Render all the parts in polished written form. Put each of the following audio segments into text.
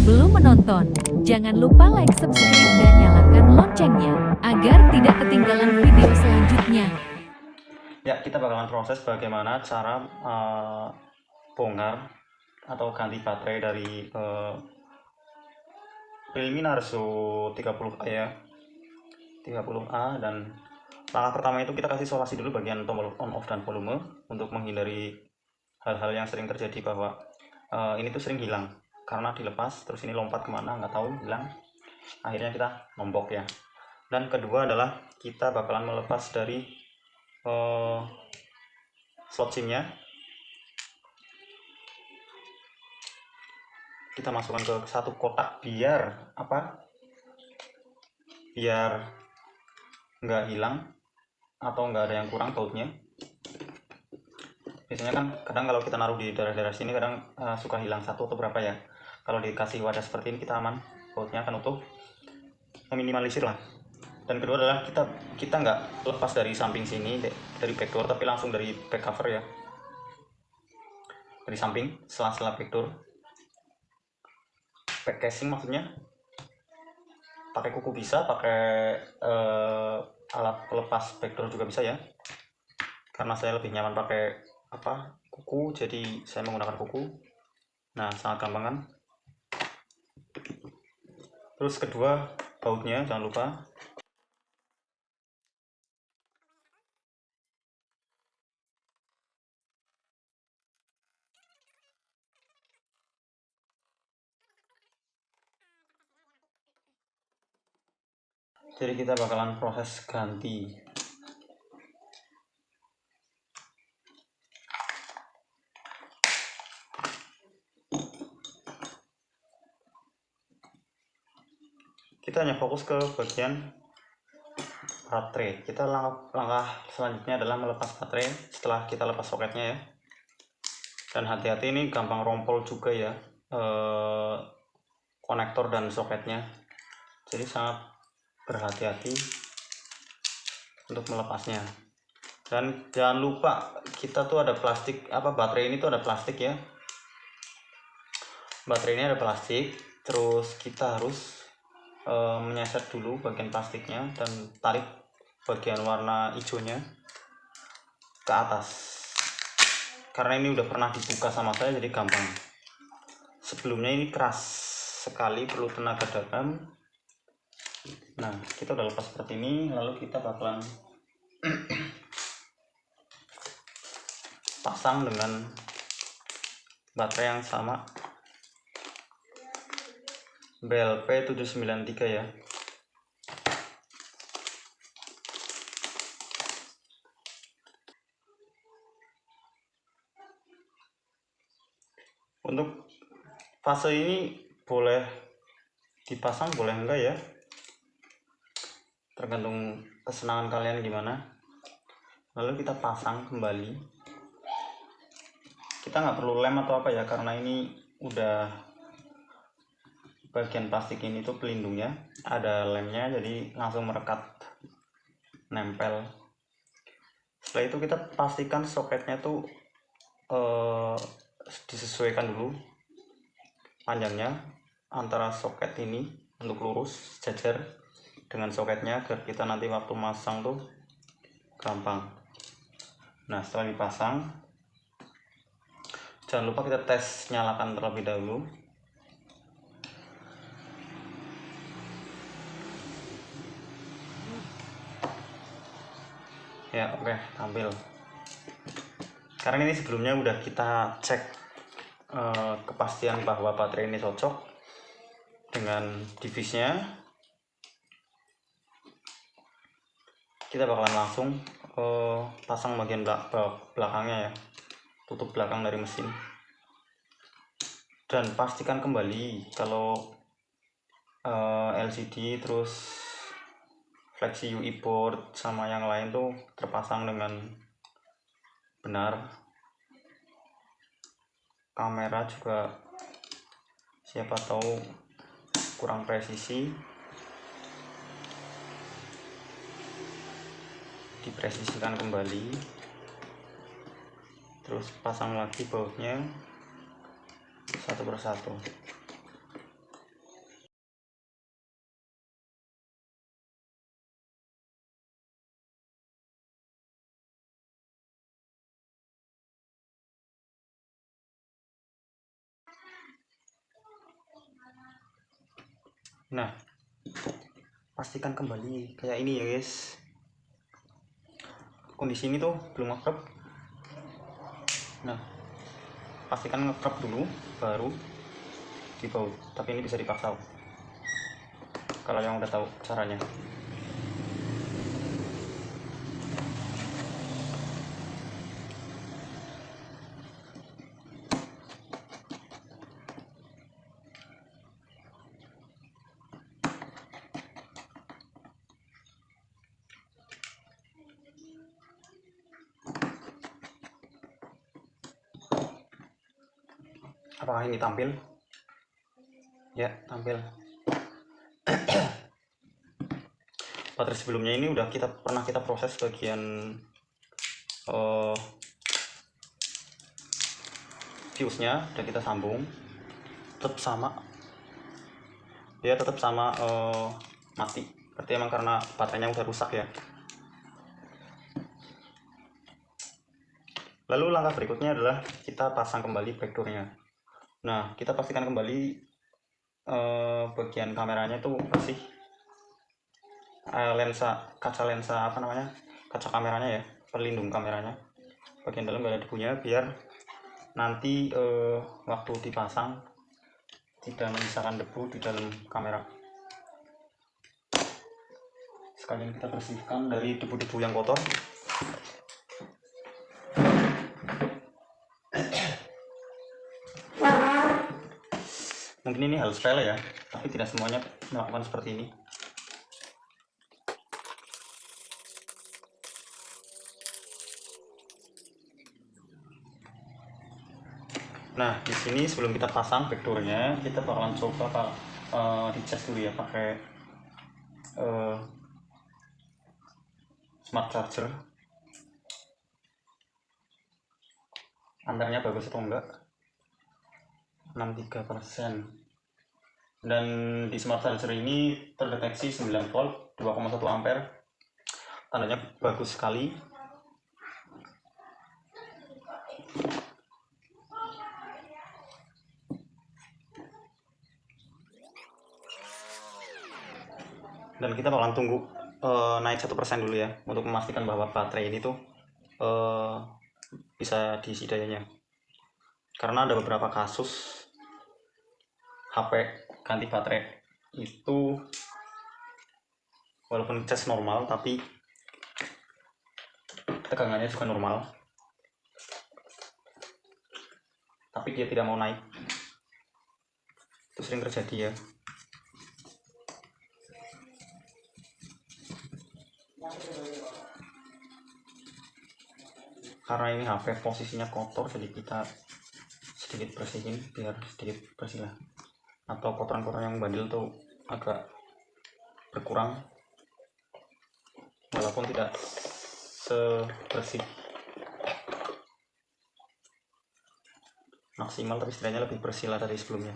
Belum menonton? Jangan lupa like, subscribe, dan nyalakan loncengnya agar tidak ketinggalan video selanjutnya. Ya, kita bakalan proses bagaimana cara bongkar atau ganti baterai dari preliminar SU 30A ya, 30A. Dan langkah pertama itu kita kasih solasi dulu bagian tombol on off dan volume untuk menghindari hal-hal yang sering terjadi bahwa ini tuh sering hilang karena dilepas terus ini lompat kemana nggak tahu, hilang, akhirnya kita nombok ya. Dan kedua adalah kita bakalan melepas dari slot SIM-nya. Kita masukkan ke satu kotak biar nggak hilang atau nggak ada yang kurang bautnya. Biasanya kan kadang kalau kita naruh di daerah-daerah sini kadang suka hilang satu atau berapa ya. Kalau dikasih wadah seperti ini kita aman, bautnya akan utuh, meminimalisir lah. Dan kedua adalah kita nggak lepas dari samping sini, dari backdoor, tapi langsung dari back cover ya, dari samping sela-sela backdoor, back casing maksudnya. Pakai kuku bisa, pakai alat pelepas backdoor juga bisa ya, karena saya lebih nyaman pakai kuku, jadi saya menggunakan kuku. Nah, sangat gampang kan. Terus kedua, bautnya jangan lupa. Jadi kita bakalan proses ganti. Kita hanya fokus ke bagian baterai. Kita langkah selanjutnya adalah melepas baterai setelah kita lepas soketnya ya. Dan hati-hati, ini gampang rompol juga ya, konektor dan soketnya. Jadi sangat berhati-hati untuk melepasnya. Dan jangan lupa kita tuh ada plastik, baterai ini tuh ada plastik ya. Baterai ini ada plastik, terus kita harus menyeset dulu bagian plastiknya dan tarik bagian warna hijaunya ke atas. Karena ini udah pernah dibuka sama saya jadi gampang. Sebelumnya ini keras sekali, perlu tenaga dalam. Nah, kita udah lepas seperti ini, lalu kita bakalan pasang dengan baterai yang sama, BLP 793 ya. Untuk fase ini boleh dipasang, boleh enggak ya, tergantung kesenangan kalian gimana. Lalu kita pasang kembali. Kita nggak perlu lem atau apa ya, karena ini udah bagian plastik ini tuh pelindungnya, ada lemnya, jadi langsung merekat, nempel. Setelah itu kita pastikan soketnya tuh disesuaikan dulu panjangnya antara soket ini untuk lurus sejajar dengan soketnya, agar kita nanti waktu masang tuh gampang. Nah, setelah dipasang jangan lupa kita tes nyalakan terlebih dahulu. Ya, oke, tampil. Karena ini sebelumnya udah kita cek kepastian bahwa baterai ini cocok dengan device-nya. Kita bakalan langsung pasang bagian belakangnya ya, tutup belakang dari mesin. Dan pastikan kembali kalau LCD terus Flexi UI board sama yang lain tuh terpasang dengan benar. Kamera juga siapa tahu kurang presisi, dipresisikan kembali, terus pasang lagi bautnya satu persatu. Nah, pastikan kembali kayak ini ya guys. Kondisi ini tuh belum ngekrep. Nah, pastikan ngekrep dulu baru dibaut, tapi ini bisa dipaksa kalau yang udah tahu caranya. Apakah ini tampil? Ya, tampil. Baterai sebelumnya ini udah pernah kita proses bagian fuse-nya, udah kita sambung, tetap sama. Dia tetap sama mati. Berarti emang karena baterainya udah rusak ya. Lalu langkah berikutnya adalah kita pasang kembali backdoor-nya. Nah, kita pastikan kembali bagian kameranya itu bersih. Kaca lensa apa namanya? Kaca kameranya ya, pelindung kameranya. Bagian dalam gak ada debunya biar nanti waktu dipasang tidak menyisakan debu di dalam kamera. Sekalian kita bersihkan dari debu-debu yang kotor. Mungkin ini hal sepele ya, tapi tidak semuanya melakukan seperti ini. Nah, di sini sebelum kita pasang backdoornya, kita bakalan coba dicas dulu ya pakai smart charger. Ampernya bagus atau enggak? 63%. Dan di smart charger ini terdeteksi 9 volt 2,1 ampere. Tandanya bagus sekali. Dan kita bakalan tunggu naik 1% dulu ya, untuk memastikan bahwa baterai ini tuh bisa diisi dayanya. Karena ada beberapa kasus HP ganti baterai itu walaupun cas normal tapi tegangannya juga normal, tapi dia tidak mau naik. Itu sering terjadi ya. Karena ini HP posisinya kotor, jadi kita sedikit bersihin biar sedikit bersih lah, atau kotoran-kotoran yang bandel tuh agak berkurang, walaupun tidak sebersih maksimal, tapi setidaknya lebih bersih lah dari sebelumnya.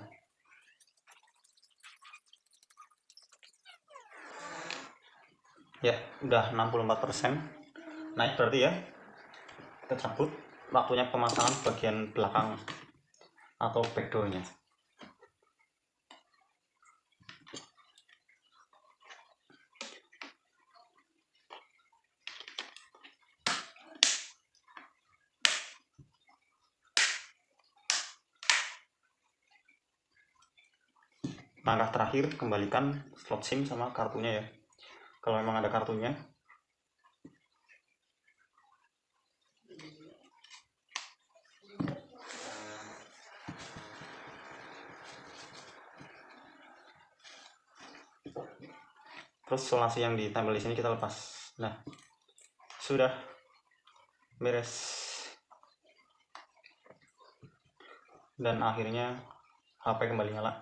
Ya, udah 64% naik berarti ya. Kita cabut, waktunya pemasangan bagian belakang atau backdoornya. Langkah terakhir, kembalikan slot SIM sama kartunya ya, kalau memang ada kartunya. Terus solasi yang ditempel di sini kita lepas. Nah, sudah beres. Dan akhirnya HP kembali nyala.